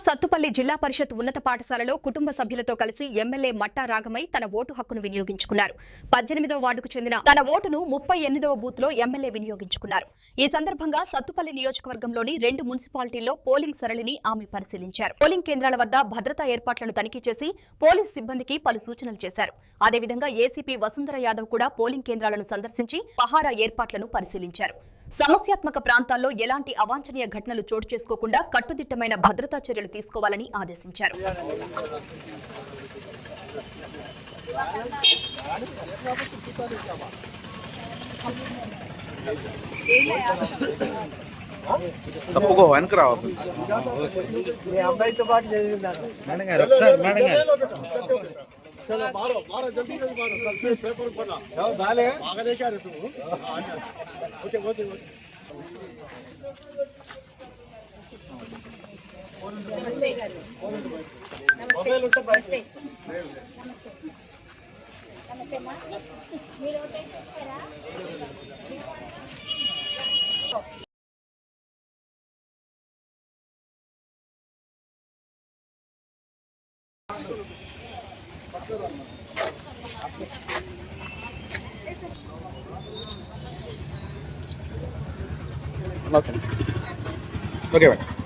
సత్తుపల్లి జిల్లా పరిషత్ ఉన్నత పాఠశాలలో కుటుంబ సభ్యులతో కలిసి ఎమ్మెల్యే మట్టా రాగమై తన ఓటు హక్కును వినియోగించుకున్నారు. 18వ వార్డుకు చెందిన తన ఓటును 38వ బూత్ లో ఎమ్మెల్యే వినియోగించుకున్నారు. ఈ సందర్భంగా సత్తుపల్లి నియోజకవర్గంలోని 2 మున్సిపాలిటీల్లో పోలింగ్ సరళిని ఆమె పరిశీలించారు. పోలింగ్ కేంద్రాల వద్ద భద్రతా ఏర్పాట్లను తనిఖీ చేసి పోలీసు సిబ్బందికి పలు సూచనలు చేశారు. అదేవిధంగా ఏసీపీ వసుంధర యాదవ్ కూడా పోలింగ్ కేంద్రాలను సందర్శించి పహారా ఏర్పాట్లను పరిశీలించారు. సమస్యాత్మక ప్రాంతాల్లో ఎలాంటి అవాంఛనీయ ఘటనలు చోటు చేసుకోకుండా కట్టుదిట్టమైన భద్రతా చర్యలు తీసుకోవాలని ఆదేశించారు. चलो मारो मारो जल्दी जल्दी मारो कल से पेपर पढ़ना जाओ डाले आगे नहीं क्या रे तू ओके ओके मोबाइल ఉంటే నమస్తే నమస్తే మా మీరు ఓటే ఇచ్చారా Okay.